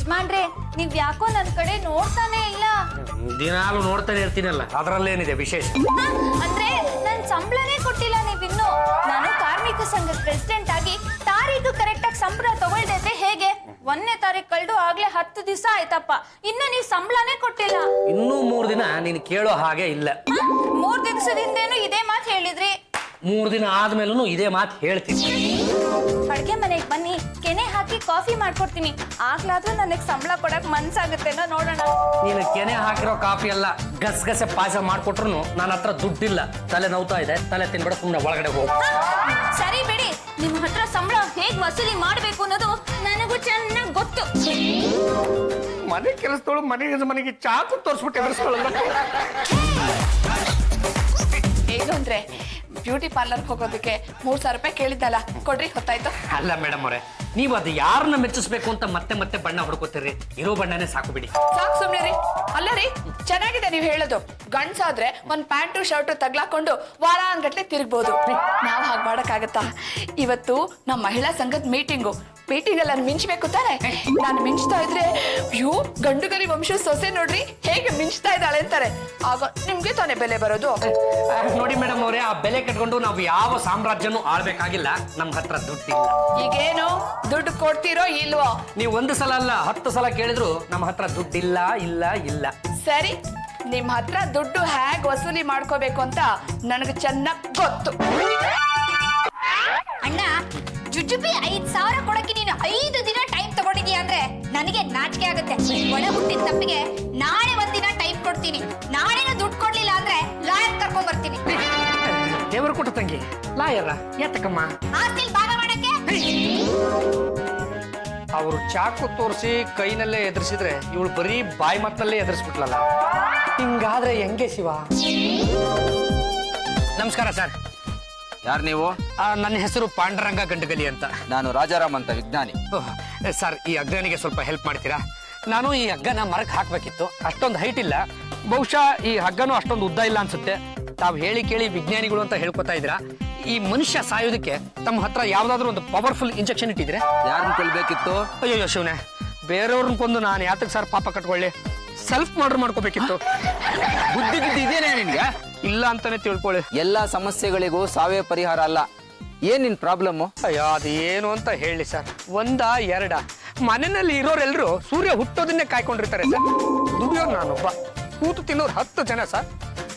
ಯಜಮಾನ್ರೆ ನೀವ್ ಯಾಕೋ ನನ್ ಕಡೆ ನೋಡ್ತಾನೆ ಇಲ್ಲ. ದಿನಾಲು ನೋಡ್ತಾನೆ ಇರ್ತೀನಲ್ಲ, ಅದ್ರಲ್ಲೇನಿದೆ ವಿಶೇಷ? ಅಂದ್ರೆ ನನ್ ಸಂಬಳನೇ ಕೊಟ್ಟಿಲ್ಲ ನೀವಿನ್ನು. ನಾನು ಕಾರ್ಮಿಕ ಸಂಘದ ಪ್ರೆಸಿಡೆಂಟ್ ಆಗಿ ತಾರೀಕು ಕರೆಕ್ಟ್ ಆಗಿ ಸಂಬಳ ತಗೊಳ್ದಿದ್ರೆ ಹೇಗೆ? 1ನೇ ತಾರೀಕು ಕಳೆದು ಆಗ್ಲೇ 10 ದಿವಸ ಆಯ್ತಪ್ಪ, ಇನ್ನು ನೀವ್ ಸಂಬಳನೇ ಕೊಟ್ಟಿಲ್ಲ. ಇನ್ನೂ 3 ದಿನ ನೀನು ಕೇಳೋ ಹಾಗೆ ಇಲ್ಲ. 3 ದಿವಸದಿಂದೇನು ಇದೇ ಮಾತು ಹೇಳಿದ್ರಿ. 3 ದಿನ ಆದ್ಮೇಲೂ ಇದೇ ಮಾತು ಹೇಳ್ತೀನಿ. ಅಡ್ಗೆ ಮನೆಗೆ ಬನ್ನಿ, ಕೆನೆ ಹಾಕಿ ಕಾಫಿ ಮಾಡ್ಕೊಡ್ತೀನಿ. ಆಗ್ಲಾದ್ರೂ ನನಗೆ ಸಂಬಳ ಕೊಡಕ್ ಮನ್ಸಾಗುತ್ತೇನೋ ನೋಡೋಣ. ನೀನು ಕೆನೆ ಹಾಕಿರೋ ಕಾಫಿ ಎಲ್ಲ ಗಸಗಸೆ ಪಾಯಸ ಮಾಡ್ಕೊಟ್ರು ನನ್ನ ಹತ್ರ ದುಡ್ಡಿಲ್ಲ. ತಲೆ ನೋವ್ತಾ ಇದೆ, ತಲೆ ತಿನ್ಬೇಡ, ಸುಮ್ಮನೆ ಒಳಗಡೆ ಹೋಗು. ಸರಿ ಬಿಡಿ, ನಿಮ್ ಹತ್ರ ಸಂಬಳ ಹೇಗ್ ವಸೂಲಿ ಮಾಡ್ಬೇಕು ಅನ್ನೋದು ನನಗೂ ಚೆನ್ನಾಗಿ ಗೊತ್ತು. ಮನೆ ಕೆಲಸದೋಳು ಮನೆಗೆ ಚಾಕು ತೋರಿಸ್ಬಿಟ್ಟು ಎದುರಿಸ್ಕೊಳ್ಳಲ್ಲ. ಏನು ಅಂದ್ರೆ ಬ್ಯೂಟಿ ಪಾರ್ಲರ್ ಹೋಗೋದಕ್ಕೆ 3,000 ರೂಪಾಯಿ ಕೇಳಿದ್ದಲ್ಲ, ಕೊಡ್ರಿ, ಹೊತ್ತಾಯ್ತು. ಅಲ್ಲ ಮೇಡಮ್ ಅವರೇ, ನೀವು ಅದು ಯಾರನ್ನ ಮೆಚ್ಚಿಸ್ಬೇಕು ಅಂತ ಮತ್ತೆ ಬಣ್ಣ ಹುಡ್ಕೋತೀರಿ? ಇರೋ ಬಣ್ಣನೇ ಸಾಕು ಬಿಡಿ. ಸಾಕು ಸುಮ್ನೆ ರೀ. ಅಲ್ಲ ರೀ, ಚೆನ್ನಾಗಿದೆ ನೀವು ಹೇಳೋದು. ಗಂಡ್ಸಾದ್ರೆ ಒಂದ್ ಪ್ಯಾಂಟು ಶರ್ಟು ತಗ್ಲಾಕೊಂಡು ವಾರಾನ್ಗಟ್ಲೆ ತಿರುಗ್ಬೋದು. ನಾವ್ ಹಾಗೆ ಮಾಡಕ್ಕಾಗತ್ತಾ? ಇವತ್ತು ನಮ್ಮ ಮಹಿಳಾ ಸಂಘದ ಮೀಟಿಂಗ್ ಅಲ್ಲಿ ನಾನು ಮಿಂಚ್ಬೇಕು ತಾನೆ. ನಾನು ಮಿಂಚ್ತಾ ಇದ್ರೆ ಅಯ್ಯೋ ಗಂಡುಗಲಿ ವಂಶ ಸೊಸೆ ನೋಡ್ರಿ ಹೇಗೆ ಮಿಂಚ್ತಾ ಇದ್ದಾಳೆ ಅಂತಾರೆ. ಆಗ ನಿಮ್ಗೆ ತಾನೇ ಬೆಲೆ ಬರೋದು. ನೋಡಿ ಮೇಡಮ್ ಅವರೇ, ಆ ಬೆಲೆ ಕಟ್ಕೊಂಡು ನಾವು ಯಾವ ಸಾಮ್ರಾಜ್ಯನೂ ಆಳ್ಬೇಕಾಗಿಲ್ಲ. ನಮ್ ಹತ್ರ ದುಡ್ಡಿಲ್ಲ. ಈಗೇನು ದುಡ್ಡು ಕೊಡ್ತೀರೋ ಇಲ್ವೋ? ನೀವು 1 ಸಲ ಅಲ್ಲ 10 ಸಲ ಕೇಳಿದ್ರು ನಮ್ಮ ಹತ್ರ ದುಡ್ಡಿಲ್ಲ. ಇಲ್ಲ ಇಲ್ಲ. ಸರಿ, ನಿಮ್ ಹತ್ರ ದುಡ್ಡು ಹೇಗ್ ವಸೂಲಿ ಮಾಡ್ಕೋಬೇಕು ಅಂತ ನನಗೆ ಚೆನ್ನಾಗ್ ಗೊತ್ತು. ಅಣ್ಣ, ಜುಜುಬಿ 5,000 ಕೊಡಕ್ಕೆ ನೀನು 5 ದಿನ ಟೈಮ್ ತಗೊಂಡಿದ್ಯಾ ಅಂದ್ರೆ ನನಗೆ ನಾಚಿಕೆ ಆಗುತ್ತೆ. ಒಳ ಹುಟ್ಟಿದ ತಪ್ಪಿಗೆ ನಾಳೆ 1 ದಿನ ಟೈಮ್ ಕೊಡ್ತೀನಿ. ನಾಳೆನೂ ದುಡ್ಡು ಕೊಡ್ಲಿಲ್ಲ ಅಂದ್ರೆ ಲಾಯರ್ ಕರ್ಕೊಂಡ್ ಬರ್ತೀನಿ. ದೇವರು ಕೊಟ್ಟ ತಂಗಿ ಲಾಯರ ಯಾತಕಮ್ಮ? ಆಸ್ತಿಲ್ ಭಾಗ ಮಾಡಕ್ಕೆ. ಅವರು ಚಾಕು ತೋರಿಸಿ ಕೈನಲ್ಲೇ ಎದುರಿಸಿದ್ರೆ ಇವಳು ಬರೀ ಬಾಯಿ ಮಾತಲ್ಲೇ ಎದುರಿಸ್ಬಿಟ್ಲಲ್ಲ. ಹಿಂಗಾದ್ರೆ ಹೆಂಗೆ ಶಿವ? ನಮಸ್ಕಾರ ಸರ್. ಯಾರು ನೀವು? ನನ್ನ ಹೆಸರು ಪಾಂಡುರಂಗ ಗಂಡಗಲಿ ಅಂತ. ನಾನು ರಾಜಾರಾಮ್ ಅಂತ, ವಿಜ್ಞಾನಿ. ಸರ್, ಈ ಅಗ್ರನಿಗೆ ಸ್ವಲ್ಪ ಹೆಲ್ಪ್ ಮಾಡ್ತೀರಾ? ನಾನು ಈ ಹಗ್ಗನ ಮರಕ್ಕೆ ಹಾಕ್ಬೇಕಿತ್ತು. ಅಷ್ಟೊಂದು ಹೈಟ್ ಇಲ್ಲ, ಬಹುಶಃ ಈ ಹಗ್ಗನೂ ಅಷ್ಟೊಂದು ಉದ್ದ ಇಲ್ಲ ಅನ್ಸುತ್ತೆ. ತಾವು ಹೇಳಿ ಕೇಳಿ ವಿಜ್ಞಾನಿಗಳು ಅಂತ ಹೇಳ್ಕೊತಾ ಇದ್ದೀರಾ. ಈ ಮನುಷ್ಯ ಸಾಯೋದಕ್ಕೆ ತಮ್ಮ ಹತ್ರ ಯಾವ್ದಾದ್ರು ಒಂದು ಪವರ್ಫುಲ್ ಇಂಜೆಕ್ಷನ್ ಇಟ್ಟಿದ್ರೆ? ಯಾರನ್ನ ಕೊಲ್ಬೇಕಿತ್ತು? ಅಯ್ಯೋ ಶಿವನೇ, ಬೇರೆಯವ್ರನ್ನ ಕೊಂದು ನಾನು ಯಾತಕ್ಕೆ ಸರ್ ಪಾಪ ಕಟ್ಕೊಳ್ಳಿ? Self murder ಮಾಡ್ಕೋಬೇಕಿತ್ತು. ಬುದ್ಧಿ ಗಿದ್ದಿ ಇದೇನೇ ನಿನ್ಗೆ? ಇಲ್ಲ ಅಂತಾನೆ ತಿಳ್ಕೊಳ್ಳಿ. ಎಲ್ಲಾ ಸಮಸ್ಯೆಗಳಿಗೂ ಸಾವೇ ಪರಿಹಾರ ಅಲ್ಲ. ಏನ್ ನಿನ್ ಪ್ರಾಬ್ಲಮ್? ಅಯ್ಯೋ, ಅದು ಏನು ಅಂತ ಹೇಳಿ ಸರ್. 1 2 ಮನೆಯಲ್ಲಿ ಇರೋರೆಲ್ಲರೂ ಸೂರ್ಯ ಹುಟ್ಟೋದನ್ನೇ ಕಾಯ್ಕೊಂಡಿರ್ತಾರೆ ಸರ್. ದುಡಿಯೋರು ನಾನೊಬ್ಬ, ಕೂತು ತಿನ್ನೋರು 10 ಜನ ಸರ್.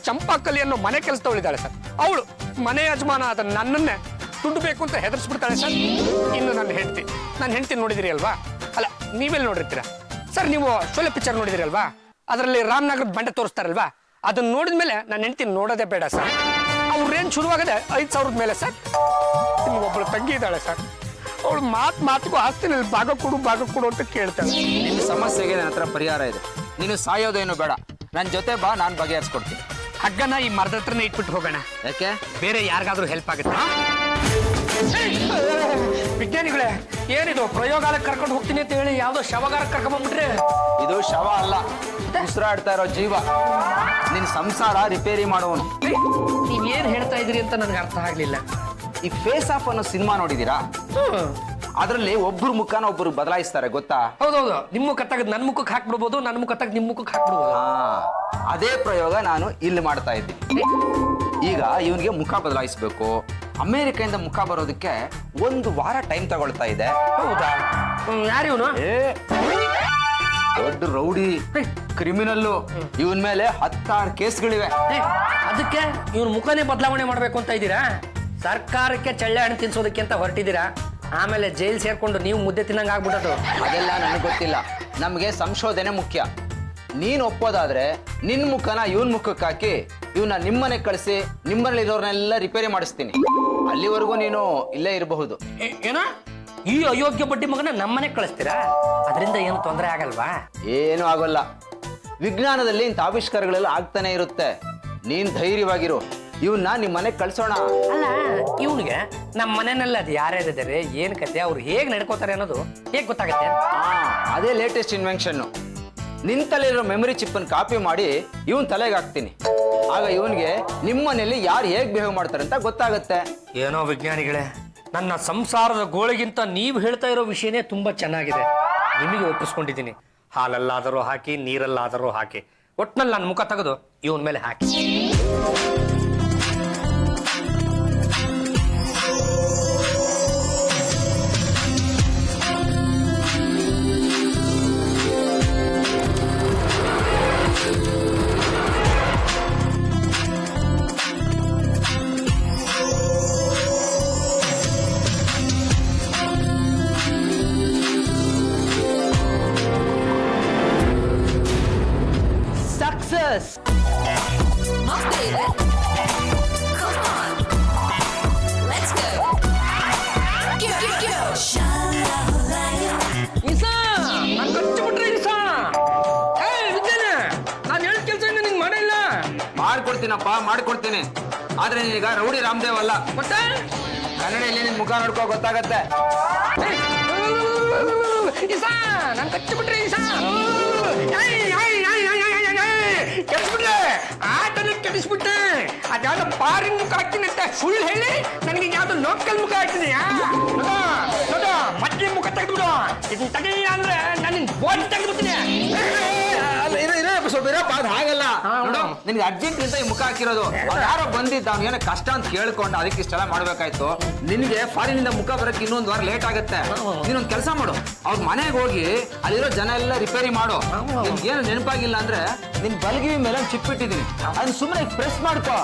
ಚಂಪಾಕಲಿ ಅನ್ನೋ ಮನೆ ಕೆಲಸದವಳಿದ್ದಾಳೆ ಸರ್. ಅವಳು ಮನೆ ಯಜಮಾನ ಆದ ನನ್ನನ್ನೇ ದುಡ್ಡು ಬೇಕು ಅಂತ ಹೆದರ್ಸ್ಬಿಡ್ತಾಳೆ ಸರ್. ಇನ್ನು ನನ್ನ ಹೆಂಡತಿ ನೋಡಿದಿರಿ ಅಲ್ವಾ? ಅಲ್ಲ, ನೀವೆಲ್ಲಿ ನೋಡಿರ್ತೀರಾ ಸರ್? ನೀವು ಶೋಲೆ ಪಿಕ್ಚರ್ ನೋಡಿದಿರಿ ಅಲ್ವಾ? ಅದರಲ್ಲಿ ರಾಮನಗರದ ಬಂಡೆ ತೋರಿಸ್ತಾರಲ್ವಾ? ಅದನ್ನ ನೋಡಿದ್ಮೇಲೆ ನನ್ನ ಹೆಂಡತಿ ನೋಡೋದೇ ಬೇಡ ಸರ್. ಅವ್ರೇನ್ ಶುರುವಾಗದೆ 5,000 ಮೇಲೆ ಸರ್. ನಿಮ್ಗೊಬ್ಬಳು ತಂಗಿ ಇದ್ದಾಳೆ ಸರ್. ಅವಳು ಮಾತಿಗೂ ಆಸ್ತಿನಲ್ಲಿ ಭಾಗ ಕೊಡು ಅಂತ ಕೇಳ್ತಾಳೆ. ನಿನ್ನ ಸಮಸ್ಯೆಗೆ ನನ್ನ ಹತ್ರ ಪರಿಹಾರ ಇದೆ. ನೀನು ಸಾಯೋದೇನು ಬೇಡ, ನನ್ನ ಜೊತೆ ಬಾ, ನಾನು ಬಗೆಹರಿಸ್ಕೊಡ್ತೀನಿ. ಹಗ್ಗನ ಈ ಮರದ ಹತ್ರನೇ ಇಟ್ಬಿಟ್ಟು ಹೋಗೋಣ. ಯಾಕೆ? ಬೇರೆ ಯಾರಿಗಾದ್ರೂ ಹೆಲ್ಪ್ ಆಗುತ್ತೆ. ವಿಜ್ಞಾನಿಗಳೇ, ಏನಿದು ಪ್ರಯೋಗಾಲಕ್ಕೆ ಕರ್ಕೊಂಡು ಹೋಗ್ತೀನಿ ಅಂತ ಹೇಳಿ ಯಾವ್ದೋ ಶವಗಾರಕ್ಕೆ ಕರ್ಕೊಂಡ್ಬಿಟ್ರೆ? ಇದು ಶವ ಅಲ್ಲ, ಉಸಿರಾಡ್ತಾ ಇರೋ ಜೀವ. ನಿನ್ ಸಂಸಾರ ರಿಪೇರಿ ಮಾಡುವನು. ನೀವ್ ಏನ್ ಹೇಳ್ತಾ ಇದೀರಿ ಅಂತ ನನಗೆ ಅರ್ಥ ಆಗ್ಲಿಲ್ಲ. ಈ ಫೇಸ್ ಆಫ್ ಅನ್ನೋ ಸಿನಿಮಾ ನೋಡಿದೀರಾ? ಅದ್ರಲ್ಲಿ ಒಬ್ರು ಮುಖನ ಒಬ್ರು ಬದಲಾಯಿಸ್ತಾರೆ, ಗೊತ್ತಾ? ಹೌದೌದು. ನಿಮ್ಮ ಮುಖ ತಗದ್ ನನ್ ಮುಖಕ್ಕೆ ಹಾಕ್ಬಿಡ್ಬೋದು, ನನ್ನ ಮುಖ ತಗದ್ ನಿಮ್ ಮುಖಕ್ಕೆ ಹಾಕ್ಬಿಡ್ಬೋದು. ಅದೇ ಪ್ರಯೋಗ ನಾನು ಇಲ್ಲಿ ಮಾಡ್ತಾ ಇದ್ದೀನಿ. ಈಗ ಇವನಿಗೆ ಮುಖ ಬದಲಾಯಿಸ್ಬೇಕು. ಅಮೆರಿಕದಿಂದ ಮುಖ ಬರೋದಕ್ಕೆ 1 ವಾರ ಟೈಮ್ ತಗೊಳ್ತಾ ಇದೆ. ಹೌದಾ? ಯಾರು ಇವನು? ದೊಡ್ಡ ರೌಡಿ, ಕ್ರಿಮಿನಲ್ಲು. ಇವನ್ ಮೇಲೆ 16 ಕೇಸ್ಗಳಿವೆ. ಅದಕ್ಕೆ ಇವ್ನ ಮುಖನೇ ಬದಲಾವಣೆ ಮಾಡ್ಬೇಕು ಅಂತ ಇದ್ದೀರಾ? ಸರ್ಕಾರಕ್ಕೆ ಚಳ್ಳೆ ಹಣ್ಣು ತಿನ್ಸೋದಕ್ಕೆ ಅಂತ ಹೊರಟಿದ್ದೀರಾ? ಆಮೇಲೆ ಜೈಲ್ ಸೇರ್ಕೊಂಡು ನೀವು ಮುದ್ದೆ ತಿನ್ನಂಗ ಆಗ್ಬಿಟ್ಟದು. ಅದೆಲ್ಲ ನನಗೆ ಗೊತ್ತಿಲ್ಲ. ನಮ್ಗೆ ಸಂಶೋಧನೆ ಮುಖ್ಯ. ನೀನ್ ಒಪ್ಪೋದಾದ್ರೆ ನಿನ್ ಮುಖನ ಇವನ್ ಮುಖಕ್ಕೆ ಹಾಕಿ ಇವನ್ನ ನಿಮ್ಮನೆ ಕಳಿಸಿ ನಿಮ್ಮನೇಲಿರೋರ್ನೆಲ್ಲ ರಿಪೇರಿ ಮಾಡಿಸ್ತೀನಿ. ಅಲ್ಲಿವರೆಗೂ ನೀನು ಇಲ್ಲೇ ಇರಬಹುದು. ಏನ? ಈ ಅಯೋಗ್ಯ ಬಡ್ಡಿ ಮಗನ ನಮ್ಮನೆ ಕಳಿಸ್ತೀರಾ? ಅದರಿಂದ ಏನು ತೊಂದರೆ ಆಗಲ್ವಾ? ಏನು ಆಗೋಲ್ಲ. ವಿಜ್ಞಾನದಲ್ಲಿ ಇಂಥ ಆವಿಷ್ಕಾರಗಳೆಲ್ಲ ಆಗ್ತಾನೆ ಇರುತ್ತೆ. ನೀನ್ ಧೈರ್ಯವಾಗಿರು. ಇವನ್ನ ನಿಮ್ ಮನೆಗೆ ಕಳ್ಸೋಣ. ಅಲ್ಲ, ಇವನಿಗೆ ನಮ್ಮ ಮನೆಯಲ್ಲಿ ಅದು ಯಾರ್ಯಾರಿದ್ದಾರೆ, ಏನ್ ಕತೆ, ಅವ್ರು ಹೇಗ್ ನಡ್ಕೋತಾರೆ ಅನ್ನೋದು ಹೇಗ್ ಗೊತ್ತಾಗತ್ತೆ? ಅದೇ ಲೇಟೆಸ್ಟ್ ಇನ್ವೆನ್ಷನ್. ನಿನ್ ತಲೆಯಿರೋ ಮೆಮೊರಿ ಚಿಪ್ ಅನ್ನು ಕಾಪಿ ಮಾಡಿ ಇವನ್ ತಲೆಗೆ ಹಾಕ್ತೀನಿ. ಆಗ ಇವನ್ಗೆ ನಿಮ್ಮ ಮನೆಯಲ್ಲಿ ಯಾರು ಹೇಗ್ ಬಿಹೇವ್ ಮಾಡ್ತಾರೆ ಅಂತ ಗೊತ್ತಾಗತ್ತೆ. ಏನೋ ವಿಜ್ಞಾನಿಗಳೇ, ನನ್ನ ಸಂಸಾರದ ಗೋಳಿಗಿಂತ ನೀವು ಹೇಳ್ತಾ ಇರೋ ವಿಷಯನೇ ತುಂಬಾ ಚೆನ್ನಾಗಿದೆ. ನಿಮಗೆ ಒಪ್ಪಿಸ್ಕೊಂಡಿದ್ದೀನಿ. ಹಾಲಲ್ಲಾದರೂ ಹಾಕಿ, ನೀರಲ್ಲಾದರೂ ಹಾಕಿ, ಒಟ್ನಲ್ಲಿ ನನ್ನ ಮುಖ ತೆಗೆದು ಇವನ ಮೇಲೆ ಹಾಕಿ. ಸಕ್ಸಸ್. ನಾನು ಕಚ್ಚಿಬಿಟ್ರೆ ನಾನು ಹೇಳಿದ ಕೆಲಸ ಇನ್ನು ನಿಂಗೆ ಮಾಡಿಲ್ಲ. ಮಾಡ್ಕೊಡ್ತೀನಪ್ಪ, ಮಾಡ್ಕೊಡ್ತೀನಿ. ಆದ್ರೆ ನೀನೀಗ ರೌಡಿ ರಾಮದೇವ್ ಅಲ್ಲ. ಮತ್ತೆ ಕನ್ನಡಿಯಲ್ಲಿ ನಿನ್ ಮುಖ ನೋಡ್ಕೋ ಗೊತ್ತಾಗತ್ತೆ. ನಾನು ಕಚ್ಚಿಬಿಟ್ರೆ ಕೆಡಿಸ್ಬಿಟ್ರೆ ಆಟನ ಕೆಡಿಸ್ಬಿಟ್ಟೆ. ಅದ್ಯಾವ್ದೋ ಪಾರಿನ ಮುಖ ಹಾಕ್ತೀನಿ ಅಂತ ಸುಳ್ಳು ಹೇಳಿ ನನಗೆ ಯಾವ್ದೋ ಲೋಕಲ್ ಮುಖ ಹಾಕ್ತೀನಿ. ನೋಡು ಮತ್ತೆ ಮುಖ ತೆಗೆದ್ಬಿಡು. ಇದನ್ನ ತೆಗಿಲ್ಲ ಅಂದ್ರೆ ನಾನು ಬೋಟ್ ತೆಗೆದ್ಬಿಡ್ತೀನಿ. ಸ್ವಲ್ಪ ಇರಪ್ಪ, ಅದು ಹಾಗಲ್ಲ. ನೋಡು, ನಿನ್ಗೆ ಅರ್ಜೆಂಟ್ ಅಂತ ಈ ಮುಖ ಹಾಕಿರೋದು. ಯಾರೋ ಬಂದಿದ್ದ, ಅವ್ನು ಏನೋ ಕಷ್ಟ ಅಂತ ಕೇಳ್ಕೊಂಡು ಅದಕ್ಕೆ ಇಷ್ಟೆಲ್ಲ ಮಾಡ್ಬೇಕಾಯ್ತು. ನಿನ್ಗೆ ಫಾರಿನಿಂದ ಮುಖ ಬರಕ್ಕೆ ಇನ್ನೊಂದು ವಾರ ಲೇಟ್ ಆಗುತ್ತೆ. ನೀನೊಂದು ಕೆಲಸ ಮಾಡು, ಅವ್ರ ಮನೆಗೆ ಹೋಗಿ ಅಲ್ಲಿರೋ ಜನ ಎಲ್ಲ ರಿಪೇರಿ ಮಾಡು. ಏನು ನೆನಪಾಗಿಲ್ಲ ಅಂದ್ರೆ ನಿನ್ ಬಲ್ಗಿವಿ ಮೇಲೆ ಚಿಪ್ ಇಟ್ಟಿದ್ದೀನಿ, ಅದನ್ನ ಸುಮ್ಮನೆ ಪ್ರೆಸ್ ಮಾಡ್ಕೋ,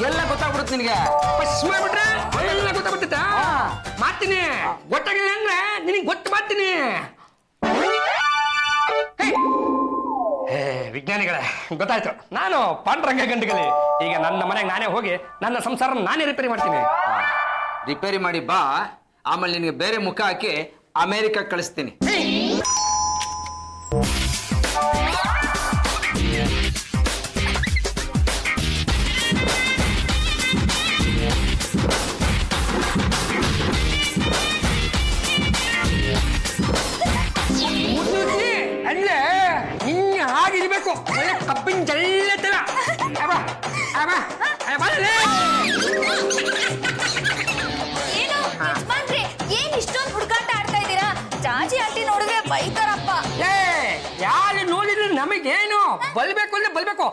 ಎಲ್ಲ ಗೊತ್ತಾಗ್ಬಿಡುತ್ತೆ ನಿನ್ಗೆ. ಫಸ್ಟ್ ಮಾಡ್ಬಿಟ್ರೆ ಎಲ್ಲ ಗೊತ್ತಾಗ್ಬಿಡ್ತ. ಮಾಡ್ತೀನಿ, ಗೊತ್ತಾಗಿಲ್ಲ ಅಂದ್ರೆ ನಿನಗೆ ಗೊತ್ತು ಮಾಡ್ತೀನಿ. ವಿಜ್ಞಾನಿಗಳೇ, ಗೊತ್ತಾಯ್ತು, ನಾನು ಪಾಂಡುರಂಗ ಗಂಡುಗಲಿ. ಈಗ ನನ್ನ ಮನೆಗೆ ನಾನೇ ಹೋಗಿ ನನ್ನ ಸಂಸಾರ ನಾನೇ ರಿಪೇರಿ ಮಾಡ್ತೀನಿ. ರಿಪೇರಿ ಮಾಡಿ ಬಾ, ಆಮೇಲೆ ನಿನಗೆ ಬೇರೆ ಮುಖ ಹಾಕಿ ಅಮೆರಿಕ ಕಳಿಸ್ತೀನಿ. ಅಲ್ಲೇ ನಿನ್ನ ಹಾಗಿರ್ಬೇಕು, ಒಳ್ಳೆ ಕಬ್ಬಿನ ಜಲ್ಲೆ ತರ. ಏನು ಯಜಮಾನ್ರಿ, ಏನ್ ಇಷ್ಟೊಂದು ಹುಡುಗಾಟ ಆಡ್ತಾ ಇದ್ದೀರಾ? ಜಾಜಿ ಆಂಟಿ ನೋಡಿದ್ರೆ ಬೈತಾರಪ್ಪ. ಯಾರು ನೋಡಿದ್ರೆ ನಮಗೇನು ಬಲ್ಬೇಕು ಅಂದ್ರೆ ಬಲ್ಬೇಕು.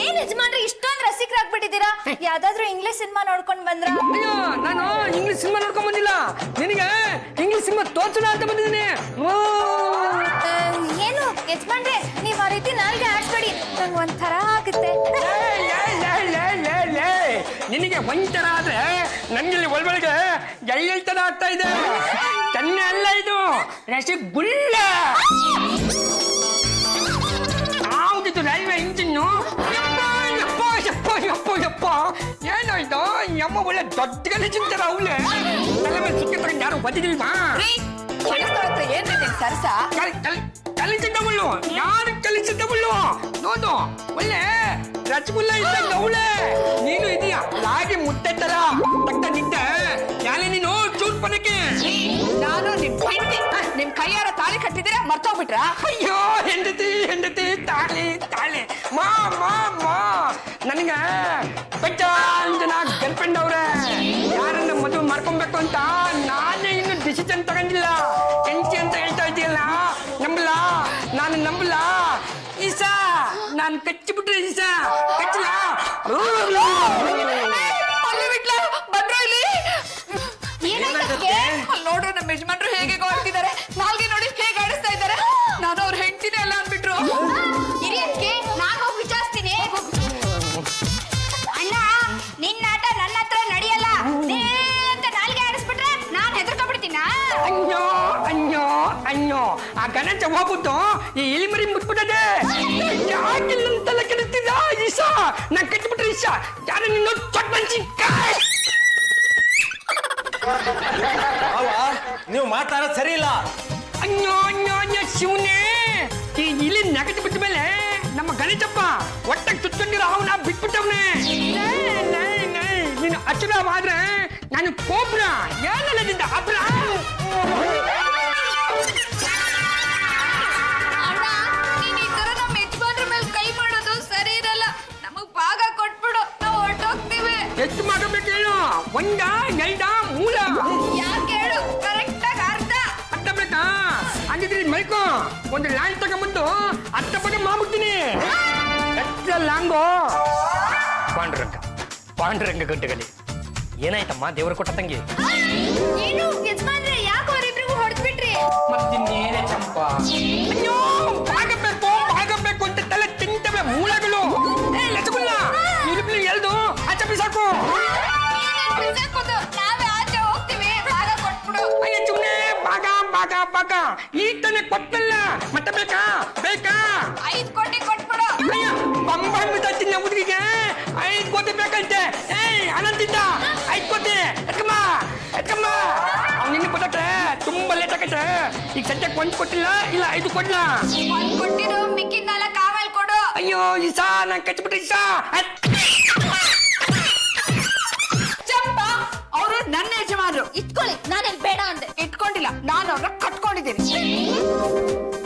ಏನ್ ಯಜಮಾನ್ರಿ ಇಷ್ಟೊಂದು ರಸಿಕರಾಗ್ಬಿಟ್ಟಿದ್ದೀರಾ? ಯಾವ್ದಾದ್ರು ಇಂಗ್ಲಿಷ್ ಸಿನಿಮಾ ನೋಡ್ಕೊಂಡ್ ಬಂದ್ರ? ಅಯ್ಯೋ, ನಾನು ಇಂಗ್ಲಿಷ್ ಸಿನಿಮಾ ನೋಡ್ಕೊಂಡ್ ಬಂದಿಲ್ಲ, ನಿನಗೆ ಇಂಗ್ಲಿಷ್ ಸಿನಿಮಾ ತೋರ್ಸೋಣ ಅಂತ ಬಂದಿದ್ದೀನಿ. ಏನು ಯಜಮಾನ್ರೆ, ನೀವ್ ಆ ರೀತಿ ನಾಲ್ಗೆ ಆಡ್ಬೇಡಿ, ನಂಗೆ ಒಂಥರ ಆಗುತ್ತೆ. ನಿನಗೆ ಒಂಥರ ಆದ್ರೆ ನನ್ನಲ್ಲಿ ಒಳಗೆ ಎಳ್ತರ ಆಗ್ತಾ ಇದೆ. ತನ್ನೆ ಅಲ್ಲ ಇದು, ರಸಗುಲ್ಲ. ಯಾವ್ದಿತ್ತು railway engine? ಏನೋ ಇದು, ಅಮ್ಮ ಒಳ್ಳೆ ದೊಡ್ಡ ಗಲೀಜಿಂತಾರ ಅವಳೆ. ತಲೆ ಮೇಲೆ ಸಿಕ್ಕ ತಗೊಂಡು ಯಾರು ಬಂದಿಲ್ವಾ? ಏನ್ ಸರಸ ಕಲಿಸಿದ್ದ ಮುಳ್ಳು, ಯಾರು ಕಲಿಸಿದ್ದ ಮುಳ್ಳು? ನೋಡು, ಒಳ್ಳೆ ರಸಗುಲ್ಲ ಇದ್ದಂಗ ಅವಳೆ. ನೀನು ಇದೀಯಾ ರಾಗಿ ಮುದ್ದೆ ತರ ತಕ್ಕ ನಿದ್ದೆ. ಯಾಲೆ ನೀನು ಚೂರ್ಪನಕ್ಕೆ. ನಾನು ನಿಮ್ ಕೈಯಾರ ತಾಳಿ ಕಟ್ಟಿದ್ರೆ ಮರ್ತೋಗ್ಬಿಟ್ರ? ಅಯ್ಯೋ, ಹೆಂಡತಿ ತಾಳಿ ತಾಳಿ ಮಾ ಮಾ ಮಾ. ನನಗ ಜನ ಗರ್ಲ್ಫ್ರೆಂಡ್ ಅವ್ರೆ, ಯಾರನ್ನ ಮದುವೆ ಮಾಡ್ಕೊಬೇಕು ಅಂತ ನಾನೇ ಇನ್ನು ಡಿಸಿಷನ್ ತಗೊಂಡಿಲ್ಲ. ಹೆಂಡತಿ ಅಂತ ಹೇಳ್ತಾ ಇದೆಯಲ್ಲ, ನಂಬಲ, ನಾನು ನಂಬಲ. ಈಸಾ, ನಾನು ಕಚ್ಚಿಬಿಟ್ರೆ ಈಸಾ ಕಚ್ಚಲ. ಬಂದ್ರು ಇಲ್ಲಿ ನೋಡ್ರು, ನಮ್ಮ ಯಜಮಾನ್ರು ಹೇಗೆ ಆಡ್ತಿದ್ದಾರೆ, ನಾಲ್ಗೆ ನೋಡಿ ಹೇಗೆ ಆಡಿಸ್ತಾ ಇದ್ದಾರೆ. ನಾನು ಅವ್ರ ಹೆಂಡತಿನೇ ಅಲ್ಲ ಅಂದ್ಬಿಟ್ರು. ಹಿರಿಯಕ್ಕೆ ನಾನು ಹೋಗಿ ವಿಚಾರಿಸ್ತೀನಿ. ಅಣ್ಣ, ನಿನ್ನ ಆಟ ನನ್ನ ಹತ್ರ ನಡೆಯಲ್ಲ ಅಂತ ನಾಲ್ಗೆ ಆಡಿಸ್ಬಿಟ್ರೆ ನಾನು ಹೆದರ್ಕೊಂಡ್ಬಿಡ್ತೀನ. ಅಯ್ಯೋ ಅಯ್ಯೋ ಅಯ್ಯೋ, ಆ ಗಣೇಶ ಹೋಗ್ಬಿಟ್ಟು ಈ ಇಲಿಮರಿ ಮುಟ್ಬಿಟ್ಟದೆ. ಯಾಕಿಲ್ಲ ಅಂತೆಲ್ಲ ಕೆಡುತ್ತಿದ್ದ ಈಶಾ, ನಾನು ಕಟ್ಟಿಬಿಟ್ರೆ ಈಶಾ ಯಾರು ನಿನ್ನ ಚಟ್ಮಂಚಿಕಾಯ್. ನೀವು ಮಾತಾಡೋದು ಸರಿ ಇಲ್ಲ. ಅಯ್ಯೋ ಅಯ್ಯೋ ಅಯ್ಯೋ ಶಿವನೇ, ಈ ಇಲಿ ನೆಗಟಿ ಬಿಟ್ಟ ಮೇಲೆ ನಮ್ಮ ಗಣೇಶಪ್ಪ ಒಟ್ಟಿಗೆ ತುತ್ಕೊಂಡಿರೋ ಅವನ ಬಿಟ್ಬಿಟ್ಟವನೇ. ನೀನು ಅಚುರವಾದ್ರೆ ನಾನು ಕೋಬ್ರ, ಏನಲ್ಲ ನಿಂದ ಅಬ್ರ. ಅಣ್ಣ, ನೀನ್ ಈ ತರ ನಮ್ಮ ಯಜಮಾನ್ರ ಮೇಲೆ ಕೈ ಮಾಡೋದು ಸರಿ ಇರಲ್ಲ. ನಮಗ್ ಭಾಗ ಕೊಟ್ಬಿಡು, ನಾವು ಹೊರಟೋಗ್ತೀವಿ. ಎಷ್ಟು ಮಾಡಬೇಕು ಹೇಳು? ಒಂದ, ಎರಡ, ಮೂಲ? ಯಾಕೆ ಹೇಳು, ಕರೆಕ್ಟ್ ಆಗಿ ಅರ್ಧ. ಅರ್ಧ ಬೇಕಾ? ಮೈಕೋ ಒಂದು ಲ್ಯಾಂಡ್ ತಗೊಂಬಂದು ಅತ್ತ ಬಗ್ಗೆ ಮಾಡ್ಬಿಡ್ತೀನಿ. ಲ್ಯಾಂಗೋ ಪಾಂಡುರಂಗ ಗಡ್ಡಗಲಿ ಏನಾಯ್ತಮ್ಮ ದೇವ್ರ ಕೊಟ್ಟ ತಂಗಿ? ಏನು ಯಜಮಾನ್ರೆ ಯಾಕೆ ಅವರಿಬ್ರಿಗೂ ಹೊಡೆದ್ಬಿಟ್ರಿ? ಮತ್ತಿನ್ನೇನೆ ಚಂಪ. ಅಯ್ಯೋ ಭಾಗಬೇಕು ಅಂತ ತಲೆ ತಿಂತವೆ ಮೂಳೆಗಳು. ಲಚಗುಲ್ಲ ಇರುಬ್ಲಿ ಎಲ್ದು ಆಚೆ ಬಿಸಾಕು. ನಾವೇ ಆಚೆ ಹೋಗ್ತೀವಿ, ಭಾಗ ಕೊಟ್ಬಿಡು. ಅಯ್ಯ ಸುಮ್ನೆ ಭಾಗ ಈಗ ತಾನೇ ಕೊಟ್ಟಲ್ಲ, ಮತ್ತೆ ಬೇಕಾ 5 ಕೋಟಿ ಕೊಟ್ಬಿಡು. ಅಯ್ಯ ಬಂಬಂಬ ತಿನ್ನ ಹುಡುಗಿಗೆ 5 ಕೋಟಿ ಬೇಕಂತೆ. ಅನಂತಿದ್ದ 5 ಕೋಟಿ ಎತ್ಕಮ್ಮ ನಿನ್ನ ಕೊಟ್ಟೆ ತುಂಬಾ ಲೇಟ್ ಆಗತ್ತೆ. ಈಗ ಸದ್ಯಕ್ಕೆ 1 ಕೊಟ್ಟಿಲ್ಲ, ಇಲ್ಲ 5 ಕೊಡ್ಲಾ? 1 ಕೊಟ್ಟಿರೋ ಮಿಕ್ಕಿದ 4 ಆಮೇಲೆ ಕೊಡು. ಅಯ್ಯೋ ಈಸಾ ನಂಗೆ ಕಚ್ಬಿಟ್ರೆ ಈಸಾ. ಚಂಪಾ ಅವರು ನನ್ನ ಯಜಮಾನರು. ಇಟ್ಕೊಳ್ಳಿ, ನಾನೇನ್ ಬೇಡ ಅಂದೆ. ಇಟ್ಕೊಂಡಿಲ್ಲ, ನಾನು ಅವ್ರನ್ನ ಕಟ್ಕೊಂಡಿದ್ದೀನಿ.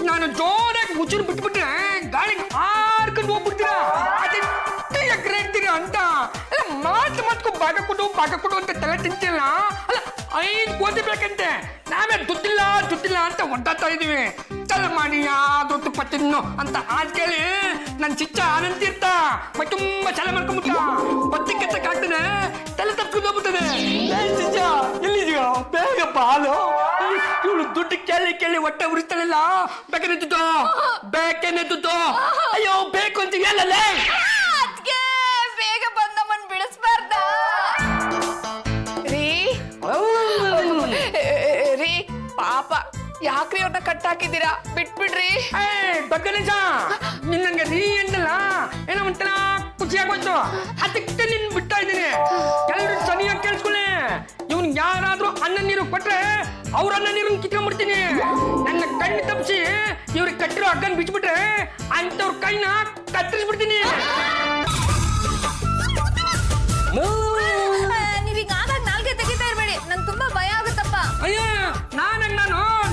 ನಾನು ಜೋರಾಗಿ ಮುಚ್ಚರು ಬಿಟ್ಬಿಟ್ರೆ ಗಾಳಿಗೆ ಹಾರ್ಕೊಂಡು ಹೋಗ್ಬಿಡ್ತೀರಾ. ಅದೆಷ್ಟು ಎಕರೆ ಇರ್ತೀರಾ ಅಂತ ಅಲ್ಲ, ಮಾತು ಭಾಗ ಕೊಡು ಅಂತ ತಲೆ ತಿಂತಿಲ್ಲ. ಅಲ್ಲ 5 ಕೋಟಿ ಬೇಕಂತೆ, ನಾವೇ ದುಡ್ಡಿಲ್ಲ ಅಂತ ಒದ್ದಾಡ್ತಾ ಇದೀವಿ. ಚಲ ಮಾಡಿ ದುಡ್ಡು ಪತ್ತಿನ್ನು ಅಂತ ಆದ್ ಕೇಳಿ ನನ್ ಚಿಚ್ಚ ಅನಂತಿರ್ತ ಮೈ ತುಂಬಾ ಚಲ ಮಾಡ್ಕೊಂಡ್ಬಿಟ್ಟ. ಬತ್ತಿ ಕೆತ್ತಕ್ಕಾಗ್ತದೆ, ತಲೆ ತಪ್ಪಿಕೊಂಡು ಹೋಗ್ಬಿಡ್ತದೆ. ಚಿಚ್ಚ ಎಲ್ಲಿದೀಯೋ ಬೇಗ ಬಾಲು. ಇವಳು ದುಡ್ಡು ಕೇಳಿ ಹೊಟ್ಟೆ ಉರಿಸ್ತಾಳಲ್ಲ. ಬೇಕೇನೆ ದುಡ್ಡು. ಅಯ್ಯೋ ಬೇಕು ಅಂತ ಹೇಳಲ್ಲೇ. ಅದ್ಕೆ ಬೇಗ ಬಂದಮ್ಮನ್ ಬಿಡಿಸ್ಬಾರ್ದ? ರೀ ಪಾಪ ಯಾಕ್ರಿ ಅವ್ರನ್ನ ಕಟ್ಟಾಕಿದ್ದೀರಾ? ಬಿಟ್ಬಿಡ್ರಿ. ದೊಡ್ಡ ನಿಜ ನಿನ್ನಂಗೆ ರೀ ಎಂದಲ್ಲ ಏನೋ ಒಂಥರ ಖುಷಿ ಆಗೋಯ್ತು. ಅದಕ್ಕೆ ನಿನ್ ಬಿಡ್ತಾ ಇದ್ದೀನಿ. ಎಲ್ರು ಸರಿಯಾಗಿ ಕೇಳಿಸ್ಕೊಳ್ಳಿ. ಇವ್ನ್ ಯಾರಾದ್ರೂ ಅನ್ನ ನೀರು ಕೊಟ್ರೆ ಅವ್ರ ಅನ್ನ ನೀರನ್ನ ಕಿತ್ಕೊಂಡ್ಬಿಡ್ತೀನಿ. ನನ್ನ ಕಣ್ಣು ತಪ್ಪಿಸಿ ಇವ್ರಿಗೆ ಕಟ್ಟಿರೋ ಹಗ್ಗನ್ ಬಿಚ್ಬಿಟ್ರೆ ಅಂತವ್ರ ಕೈನ ಕತ್ತರಿಸ್ಬಿಡ್ತೀನಿ. ನೀವೀಗ ಆಗಾಗ ನಾಲ್ಗೆ ತೆಗಿತಾ ಇರ್ಬೇಡಿ, ನಂಗೆ ತುಂಬಾ ಭಯ ಆಗುತ್ತಪ್ಪ. ಅಯ್ಯೋ ನಾನು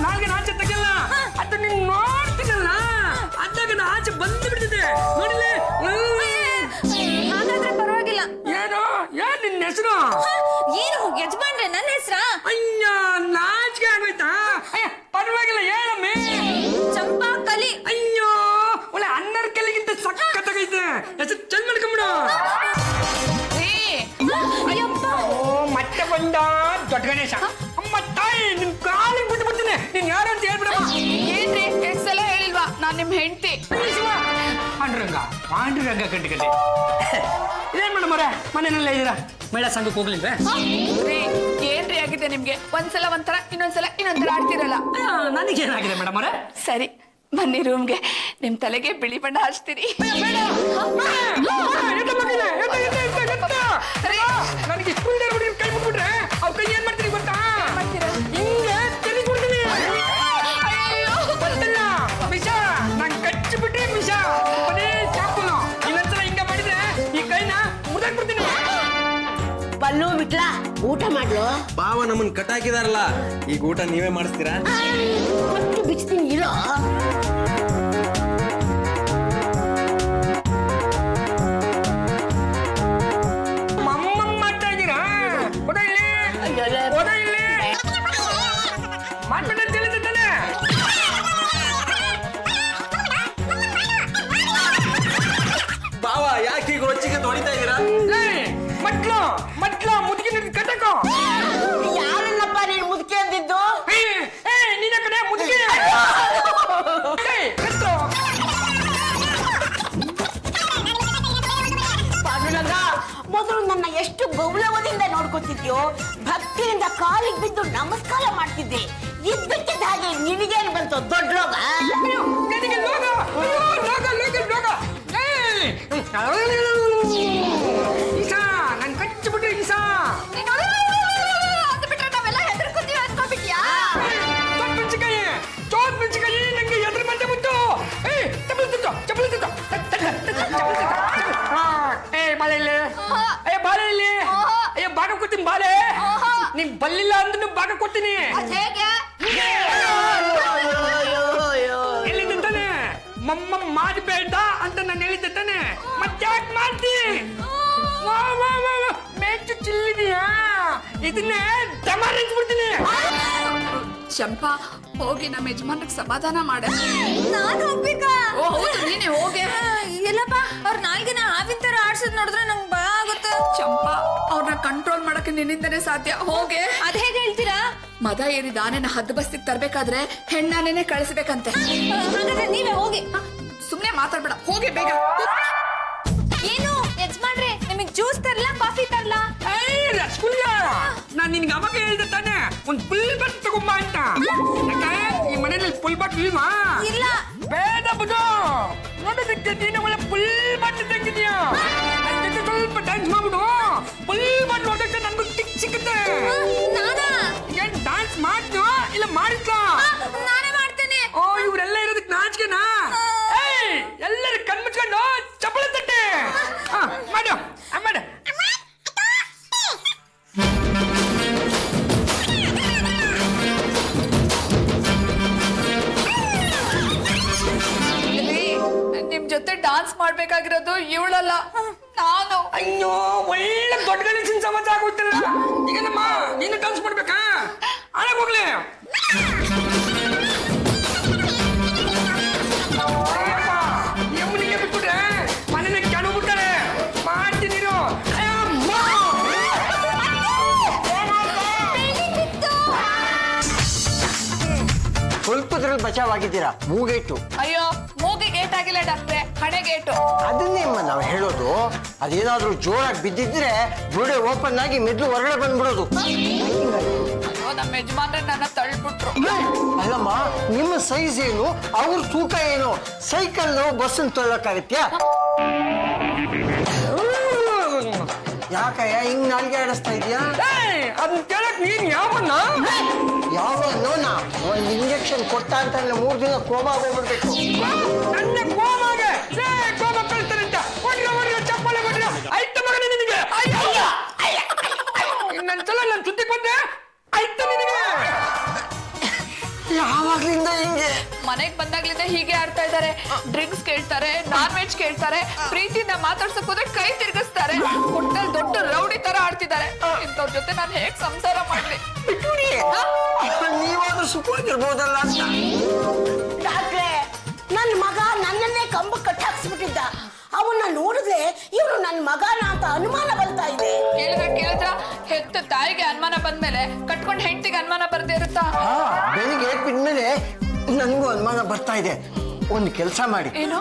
ನಾಲ್ಗೆ ಆಚೆ ತೆಗಿಲ್ಲ, ಅದು ನೀನ್ ನೋಡ್ತೀನಲ್ಲ ಅದಾಗ ನಾ ಆಚೆ ಬಂದು ಬಿಡ್ತಿದ್ದೆ ನೋಡಿಲ್ಲ. ಹಾಗಾದ್ರೆ ಪರವಾಗಿಲ್ಲ. ಏನ್ ನಿನ್ನ ಹೆಸರು? ಏನು ಯಜಮಾನ್ರೆ, ನನ್ನ ಹೆಸ್ರಾ? ಅಯ್ಯ ನಾಚಿಕೆ ಆಗೋಯ್ತಾ? ಅಯ್ಯ ಪರವಾಗಿಲ್ಲ ಹೇಳಮ್ಮೆ. ಚಂಪಾ ಕಲಿ. ಅಯ್ಯೋ ಒಳ್ಳೆ 12 ಕಲಿಗಿಂತ ಸಕ್ಕತ್ತಾಗೈತೆ. ಹೆಸರು ಚಂದ ಮಾಡ್ಕೊಂಬಿಡು. ಅಯ್ಯಪ್ಪ, ಮತ್ತೆ ಬಂದ ದೊಡ್ಡ ಗಣೇಶ. ಅಮ್ಮ ತಾಯಿ ನಿನ್ ಕಾಲಿಗೆ ಬಿಟ್ಟು ಬಿಡ್ತೀನಿ. ನೀನ್ ಯಾರು ಅಂತ ಹೇಳ್ಬಿಡಮ್ಮ. ಏನ್ರಿ ಎಷ್ಟ್ ಸಲ ಹೇಳಿಲ್ವಾ ನಾನ್ ನಿಮ್ ಹೆಂಡತಿ? ಪಾಂಡುರಂಗ ಗಂಟೆಗಲ್ಲಿ ಇದೇನ್ ಮೇಡಮ್ ಅವರೇ ಮನೆಯಲ್ಲೇ ಇದ್ದೀರಾ? ಮಹಿಳಾ ಸಂಘಕ್ಕೆ ಹೋಗ್ಲಿಲ್ವೇ? ಏನ್ರಿ ಆಗಿದೆ ನಿಮ್ಗೆ? ಒಂದ್ಸಲ ಒಂಥರ ಇನ್ನೊಂದ್ಸಲ ಆಡ್ತಿರಲ್ಲ. ನನಗೇನಾಗಿದೆ ಮೇಡಮ್ ಅವರೇ? ಸರಿ ಬನ್ನಿ ರೂಮ್ಗೆ, ನಿಮ್ ತಲೆಗೆ ಬಿಳಿ ಬಣ್ಣ ಹಚ್ತೀನಿ. ನನಗೆ ಸ್ಕೂಲ್ ಕೈ ಬಿಟ್ಬಿಟ್ರೆ ಅವ್ರ ಕೈ ಏನ್ ಮಾಡ್ತೀನಿ ಗೊತ್ತಾ? ಹಿಂಗೆ ತೆಲಿಗ್ಬಿಡ್ತೀನಿ. ಗೊತ್ತಿಲ್ಲ ಮಿಷ ನಂಗೆ ಕಚ್ಚಿಬಿಟ್ರಿ ಮಿಷ. ಬರೀ ಚಾಕುನು ಇನ್ನೊಂದ್ಸಲ ಹಿಂಗ ಮಾಡಿದ್ರೆ ಈ ಕೈನ ಮುರಿದಾಕ್ಬಿಡ್ತೀನಿ. ಬಲ್ಲು ಬಿಟ್ಲ ಊಟ ಮಾಡ್ಲು. ಬಾವ ನಮ್ಮನ್ ಕಟ್ಟಾಕಿದಾರಲ್ಲ, ಈಗ ಊಟ ನೀವೇ ಮಾಡಿಸ್ತೀರಾ? ಕೊಟ್ಟು ಬಿಚ್ತೀನಿ ಇರೋ. ಮಾಡ್ತಾ ಇದ್ದೀರಾ? ಮಾಡ್ಬಿಟ್ಟು ತಿಳಿದಿದ್ದಾನೆ. ಬಾವ ಯಾಕೆ ಈಗ ಹೊಚ್ಚಿಗೆ ತೊಳಿತಾ ಇದ್ದೀರಾ? ಮಟ್ಲ ಮುದುಕಿ ಕಟ್ಟಕೋ. ಯಾರನ್ನಪ್ಪ ನೀನ್ ಮುದುಕಿ ಅಂದಿದ್ದು? ನಿನ್ನ ಕಡೆ ಮುದುಕಿ. ಪಾಂಡುರಂಗ, ಮೊದಲು ನನ್ನ ಎಷ್ಟು ಗೌರವದಿಂದ ನೋಡ್ಕೊತಿದ್ಯೋ, ಭಕ್ತಿಯಿಂದ ಕಾಲಿಗೆ ಬಿದ್ದು ನಮಸ್ಕಾರ ಮಾಡ್ತಿದ್ದೆ. ಇದ್ದಕ್ಕಿದ್ದ ಹಾಗೆ ನಿನಗೇನು ಬಂತು ದೊಡ್ಡ ರೋಗ? ಈಸಾ ನನ್ ಕಚ್ಚಿಬಿಟ್ರಿ ಈಸಾ. ಅಂದ್ಬಿಟ್ರೆ ನಾವೆಲ್ಲ ಹೆದರ್ಕೊತೀವಿ ಅನ್ಕೊಂಡ್ಬಿಟ್ಯಾ? ಚೋಟ್ ಮೆಣಸಿಕಾಯಿ ನಂಗೆ ಎದ್ರ ಮಂದೆ ಬಂತು. ಬಾಳೆ ಇಲ್ಲಿ. ಬಾಳೆ ಇಲ್ಲಿ. ಅಯ್ಯೋ ಭಾಗ ಕೊಡ್ತೀನಿ ಬಾಳೆ. ನೀನ್ ಬಲ್ಲಿಲ್ಲ ಅಂದ್ರೂ ಭಾಗ ಕೊಡ್ತೀನಿ. ಹೇಗೆ? ಎಲ್ಲಿದ್ದ ತಾನೆ ಮಮ್ಮ ಮಾಡಬೇಡ ಅಂತ ನಾನು ಹೇಳಿದ್ದೆ ತಾನೆ, ಮತ್ತ್ಯಾಕೆ ಮಾಡ್ತಿ? ಮೆಚ್ಚು ಚಿಲ್ಲಿದೀಯಾ? ಇದನ್ನೇ ದಮಾರಿಸ್ಬಿಡ್ತೀನಿ. ಚಂಪಾ ಹೋಗಿ ನಮ್ಮ ಯಜಮಾನ್ರಿಗೆ ಸಮಾಧಾನ ಮಾಡ. ನಾನು ಹೋಗ್ಬೇಕಾ? ಓ ಹೌದು, ನೀನೆ ಹೋಗೆ. ಇಲ್ಲಪ್ಪ, ಅವ್ರ ನಾಲ್ಗೆನ ಹಾವಿನ ತರ ಆಡ್ಸೋದ್ ನೋಡಿದ್ರೆ ನಂಗೆ ಭಯ ಆಗುತ್ತೆ. ಚಂಪಾ, ಅವ್ರನ್ನ ಕಂಟ್ರೋಲ್ ಮಾಡಕ್ಕೆ ನಿನ್ನಿಂದನೇ ಸಾಧ್ಯ. ಹೋಗೆ. ಅದ್ ಹೇಗೆ ಹೇಳ್ತೀರಾ? ಮದ ಏರಿದ ಆನೆನ ಹದ್ದು ಬಸ್ತಿಗೆ ತರ್ಬೇಕಾದ್ರೆ ಹೆಣ್ಣಾನೆನೆ ಕಳಿಸ್ಬೇಕಂತೆ. ಹಾಗಾದ್ರೆ ನೀವೇ ಹೋಗಿ. ಸುಮ್ನೆ ಮಾತಾಡ್ಬೇಡ, ಹೋಗಿ ಬೇಗ. ಏನು ಯಜಮಾನ್ರೆ, ನಿಮಗ್ ಜ್ಯೂಸ್ ತರ್ಲಾ ಕಾಫಿ ತರ್ಲಾ? ರಸಗುಲ್ಲ, ನಾನ್ ನಿನ್ಗೆ ಅವಾಗ ಹೇಳ್ದೆ ತಾನೆ ಒಂದ್ ಫುಲ್ ಬಟ್ ತಗೊಂಬ ಅಂತ. ಯಾಕೆ ಈ ಮನೇಲಿ ಫುಲ್ ಬಟ್ ಇಲ್ವಾ? ಇಲ್ಲ. ಬೇಡ ಬುದು, ನೋಡೋದಕ್ಕೆ ನೀನು ಒಳ್ಳೆ ಫುಲ್ ಬಟ್ ತೆಗಿದೀಯಾ. ನನ್ ಜೊತೆ ಸ್ವಲ್ಪ ಡ್ಯಾನ್ಸ್ ಮಾಡ್ಬಿಡು. ಫುಲ್ ಬಟ್ ನೋಡೋದಕ್ಕೆ ನನ್ಗೂ ಟಿಕ್ ಸಿಗುತ್ತೆ. ನಾನಾ? ಏನ್ ಡ್ಯಾನ್ಸ್ ಮಾಡ್ತು ಇಲ್ಲ ಮಾಡಿಸ್ಲಾ? ನಾನೇ ಮಾಡ್ತೇನೆ. ಓ, ಇವ್ರೆಲ್ಲ ಇರೋದಕ್ಕೆ ನಾಚಿಕೆನಾ? ಏಯ್, ಎಲ್ಲರೂ ಕಣ್ಮುಚ್ಕೊಂಡು ಚಪ್ಪಳ ತಟ್ಟೆ. ಮಾಡು ಮಾಡು. ನಿಮ್ ಜೊತೆ ಡಾನ್ಸ್ ಮಾಡ್ಬೇಕಾಗಿರೋದು ಇವಳಲ್ಲ, ನಾನು. ಅಯ್ಯೋ, ಒಳ್ಳೆ ದೊಡ್ಡ ಗಣೇಶನ್ ಸಮಾಜ ಆಗೋಯ್ತಲ್ಲ. ಈಗ ನಮ್ಮ ನೀನು ಡಾನ್ಸ್ ಮಾಡ್ಬೇಕಾ? ಆಳಾಗ ಹೋಗ್ಲಿ. ಯಮುನಿಗೆ ಬಿಟ್ಬಿಟ್ರೆ ಮನೇನೆ ಕೆಣಬಿಟ್ಟಾರೆ. ಮಾಡ್ತೀನಿ ನೀನು. ಸ್ವಲ್ಪದ್ರಲ್ಲಿ ಬಚಾವಾಗಿದ್ದೀರಾ. ಮೂಗೇಟು ಅಯ್ಯೋ, ಮೂಗಿಗೆ ಗೇಟ್ ಆಗಿಲ್ಲ ಡಾಕ್ಟ್ರೆ, ಹಣೆ ಗೇಟು. ಅದನ್ನೇಮ್ಮ ನಾವು ಹೇಳೋದು. ಅದೇನಾದ್ರೂ ಜೋರಾಗಿ ಬಿದ್ದಿದ್ರೆ ಬುಡೆ ಓಪನ್ ಆಗಿ ಮೆದ್ಲು ಹೊರಗಡೆ ಬಂದ್ಬಿಡೋದು. ಅಯ್ಯೋ, ನಮ್ಮ ಯಜಮಾನ್ರೆ ನನ್ನ ತಳ್ಬಿಟ್ರು. ಅಲ್ಲಮ್ಮ, ನಿಮ್ಮ ಸೈಜ್ ಏನು, ಅವ್ರ ತೂಕ ಏನು? Cycle bus ತೊಗೊಳಕ್ಕಾಗತ್ಯಾ? ಯಾಕಯ್ಯ ಹಿಂಗ್ ನಾಲ್ಗೆ ಆಡಿಸ್ತಾ ಇದೀಯಾ? ಅದನ್ನ ಕೇಳಕ್ ನೀನ್ ಯಾವನ್ನ? ಯಾವನ್ನೋ ನಾ ಒಂದ್ ಇಂಜೆಕ್ಷನ್ ಕೊಟ್ಟ ಅಂತ 3 ದಿನ ಕೋಮಾ ಹೋಗ್ಬಿಡ್ಬೇಕು. ನನ್ನ ಕೋಮಾಗೆ ಕೋಮ ಕಳ್ತಾರೆ ಅಂತ ಹೊಡ್ರ ಚಪ್ಪಲೆ ಹೊಡ್ರ. ಆಯ್ತು ಮಗನೇ ನಿನಗೆ. ಇನ್ನೊಂದ್ಸಲ ನನ್ನ ಸುದ್ದಿಗೆ ಬಂದೆ ಆಯ್ತು ನಿನಗೆ. ಯಾವಾಗ್ಲಿಂದ ಹಿಂಗೆ? ಮನೆಗ್ ಬಂದಾಗ್ಲಿಂದ ಹೀಗೆ ಆಡ್ತಾ ಇದ್ದಾರೆ. ಡ್ರಿಂಕ್ಸ್ ಕೇಳ್ತಾರೆ, ನಾನ್ ವೆಜ್ ಕೇಳ್ತಾರೆ, ಪ್ರೀತಿನ ಮಾತಾಡ್ಸಕ್ ಹೋದ್ರೆ ಕೈ ತಿರ್ಗಿಸ್ತಾರೆ. ಒಟ್ಟಲ್ಲಿ ದೊಡ್ಡ ರೌಡಿ ತರ ಆಡ್ತಿದ್ದಾರೆ. ಇಂಥವ್ರ ಜೊತೆ ನಾನು ಹೇಗ್ ಸಂಸಾರ ಮಾಡ್ಲಿ? ನೀವಾದ್ರೂ ಸುಖವಾಗಿರ್ಬೋದಲ್ಲ ಅಂತ. ಡಾಕ್ಟ್ರೆ, ನನ್ನ ಮಗ ನನ್ನನ್ನೇ ಕಂಬ ಕಟ್ಟಾಕ್ಸ್ಬಿಟ್ಟಿದ್ದ. ಅವನ್ನ ನೋಡಿದ್ರೆ ಇವ್ರು ನನ್ನ ಮಗನ ಅಂತ ಅನುಮಾನ ಬರ್ತಾ ಇದೆ. ಕೇಳಿದ್ರ ಹೆತ್ತ ತಾಯಿಗೆ ಅನುಮಾನ ಬಂದ್ಮೇಲೆ ಕಟ್ಕೊಂಡ್ ಹೆಂಡತಿಗೆ ಅನುಮಾನ ಬರ್ದೇ ಇರುತ್ತಾ? ಬೆಳಿಗ್ಗೆ ಏಟ್ ಬಿದ್ಮೇಲೆ ನನಗೂ ಅನುಮಾನ ಬರ್ತಾ ಇದೆ. ಒಂದು ಕೆಲಸ ಮಾಡಿ. ಏನು?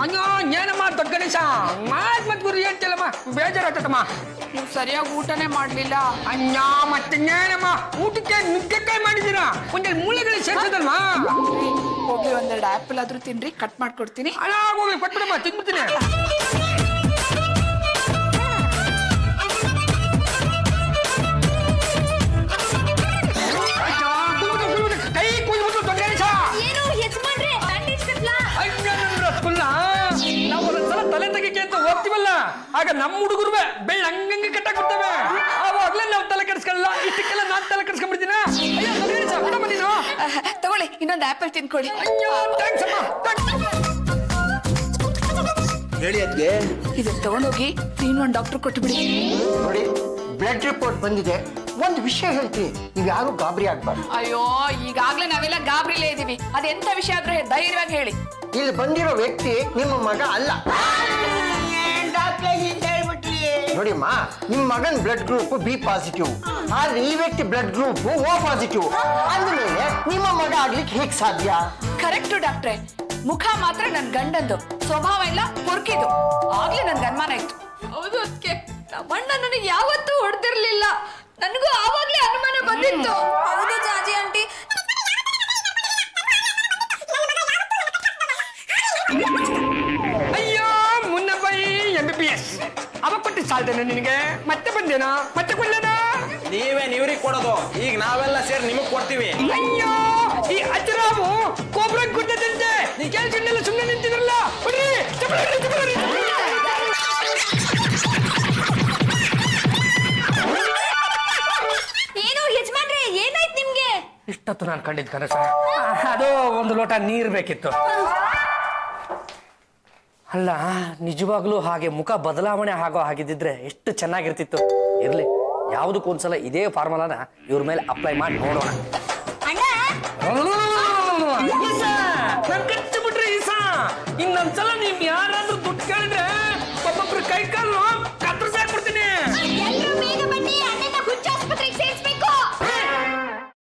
ಅಯ್ಯೋ, ಏನಮ್ಮ ದೊಡ್ಡ ಗಣೇಶ ಮತ್ ಗುರು ಹೇಳ್ತಿಲ್ಲಮ್ಮ, ಬೇಜಾರಾಗ್ತದಮ್ಮ. ನೀವು ಸರಿಯಾಗಿ ಊಟನೇ ಮಾಡ್ಲಿಲ್ಲ. ಅಯ್ಯ, ಮತ್ತೇನಮ್ಮ ಊಟಕ್ಕೆ ನುಗ್ಗೆಕಾಯಿ ಮಾಡಿದ್ದೀರಾ? ಒಂದೆರಡು ಮೂಳೆಗಳು ಸೇರ್ಸದಲ್ವಾ? ಹೋಗಿ ಒಂದೆರಡು ಆಪಲ್ ಆದ್ರೂ ತಿನ್ರಿ, ಕಟ್ ಮಾಡ್ಕೊಡ್ತೀನಿ. ಹೋಗ್ಲಿ, ಕೊಟ್ಬಿಡಮ್ಮ, ತಿನ್ಬಿಡ್ತೀನಿ. ಕೈ ಕುಯ್ಬಿಟ್ಟು ದೊಡ್ಡ ಗಣೇಶ. ಏನು ಯಜಮಾನ್ರೆ, ಬ್ಯಾಂಡೇಜ್ ಕಟ್ಲಾ? ಅಯ್ಯ, ನನ್ನ ರಸಗುಲ್ಲ, ನಾವು ಒಂದೊಂದ್ಸಲ ತಲೆ ತೆಗಿಕೆ ಅಂತ ಹೋಗ್ತೀವಲ್ಲ, ಆಗ ನಮ್ಮ ಹುಡುಗರುವೆ ಬೆಳ್ಳ ಹಂಗಂಗೆ ಕಟ್ಟಾಕ್ಬಿಡ್ತೇವೆ. ಆವಾಗ್ಲೇ ನಾವು ತಲೆ ಕೆಡಿಸ್ಕೊಳ್ಳಲ್ಲ. ಇಷ್ಟಕ್ಕೆಲ್ಲ ನಾನ್ ತಲೆ ಕೆಡಿಸ್ಕೊಂಡ್ಬಿಡ್ತೀನ. ಅಯ್ಯೋ ದೊಡ್ಡ ಗಣೇಶ, ಬಿಡಮ್ಮ ನೀನು. ತಗೊಳ್ಳಿ, ಇನ್ನೊಂದು ಆಪಲ್ ತಿನ್ಕೊಳ್ಳಿ. ಅಯ್ಯೋ, ಥ್ಯಾಂಕ್ಸ್ ಅಮ್ಮ. ಹೇಳಿ ಅದ್ಗೆ. ಇದನ್ನ ತಗೊಂಡೋಗಿ 3-1 ಡಾಕ್ಟರ್ ಕೊಟ್ಟುಬಿಡಿ. ನೋಡಿ, ಬ್ಲಡ್ ರಿಪೋರ್ಟ್ ಬಂದಿದೆ. ಒಂದು ವಿಷಯ ಹೇಳ್ತೀನಿ, ನೀವು ಯಾರು ಗಾಬರಿ ಆಗ್ಬಾರ್ದು. ಅಯ್ಯೋ, ಈಗಾಗ್ಲೇ ನಾವೆಲ್ಲ ಗಾಬರಿಲೇ ಇದೀವಿ. ಅದೆಂತ ವಿಷಯ ಆದ್ರೂ ಧೈರ್ಯವಾಗಿ ಹೇಳಿ. ಇಲ್ಲಿ ಬಂದಿರೋ ವ್ಯಕ್ತಿ ನಿಮ್ಮ ಮಗ ಅಲ್ಲ. ಡಾಕ್ಟ್ರೆ ಹಿಂದೆ ಹೇಳ್ಬಿಟ್ರಿ. ನೋಡಿಮ್ಮ, ನಿಮ್ಮ ಮಗನ್ ಬ್ಲಡ್ ಗ್ರೂಪ್ ಬಿ ಪಾಸಿಟಿವ್, ಆದ್ರೆ ಈ ವ್ಯಕ್ತಿ ಬ್ಲಡ್ ಗ್ರೂಪ್ ಓ ಪಾಸಿಟಿವ್. ಅಂದ್ಮೇಲೆ ನಿಮ್ಮ ಮಗ ಆಗ್ಲಿಕ್ಕೆ ಹೇಗ್ ಸಾಧ್ಯ? ಕರೆಕ್ಟು ಡಾಕ್ಟ್ರೆ. ಮುಖ ಮಾತ್ರ ನನ್ ಗಂಡಂದು, ಸ್ವಭಾವ ಎಲ್ಲ ಹುರ್ಕಿದು. ಆಗ್ಲೇ ನನ್ಗೆ ಅನುಮಾನ ಇತ್ತು. ಹೌದು, ಅದಕ್ಕೆ ನಮ್ಮಣ್ಣ ನನಗೆ ಯಾವತ್ತೂ ಹೊಡೆದಿರ್ಲಿಲ್ಲ. ನನಗೂ ಆವಾಗ್ಲೇ ಅನುಮಾನ ಬಂದಿತ್ತು. ಹೌದು ಜಾಜಿ ಆಂಟಿ. ಅಯ್ಯೋ, ಮುನ್ನಬಾಯಿ MBBS ಅವ ಕೊಟ್ಟು ಸಾಲ್ದೇನ ನಿನಗೆ? ಮತ್ತೆ ಬಂದೇನಾ? ಮತ್ತೆ ಕೊಡ್ಲೇನಾ? ನೀವ್ರಿಗೆ ಕೊಡೋದು. ಈಗ ನಾವೆಲ್ಲ ಸೇರಿ ನಿಮಗ್ ಕೊಡ್ತೀವಿ. ಅಯ್ಯೋ, ಈ ಅಜ್ಜರಾವು ಕೋಬ್ರ ಗುಡ್ಡದಂತೆ ಕೆಲಸನ್ನೆಲ್ಲ ಸುಮ್ಮನೆ ನಿಂತಿದ್ರಲ್ಲ. ಬಿಡ್ರಿ, ಚಪ್ಪಲಿ ಹೊಡಿ, ಚಪ್ಪಲಿ ಹೊಡಿ. ಏನು ಯಜಮಾನ್ರೆ, ಏನಾಯ್ತು ನಿಮ್ಗೆ? ಇಷ್ಟೊತ್ತು ನಾನು ಕಂಡಿದ್ ಕನಸ ಅದು ಒಂದು ಲೋಟ ನೀರ್ ಬೇಕಿತ್ತು. ಅಲ್ಲ ನಿಜವಾಗ್ಲೂ ಹಾಗೆ ಮುಖ ಬದಲಾವಣೆ ಆಗೋ ಹಾಗಿದ್ದಿದ್ರೆ ಎಷ್ಟು ಚೆನ್ನಾಗಿರ್ತಿತ್ತು. ಇರ್ಲಿ, ಯಾವುದಕ್ಕೊಂದ್ಸಲ ಇದೇ ಫಾರ್ಮುಲಾನ ಇವ್ರ ಮೇಲೆ ಅಪ್ಲೈ ಮಾಡಿ ನೋಡೋಣ. ಅಣ್ಣ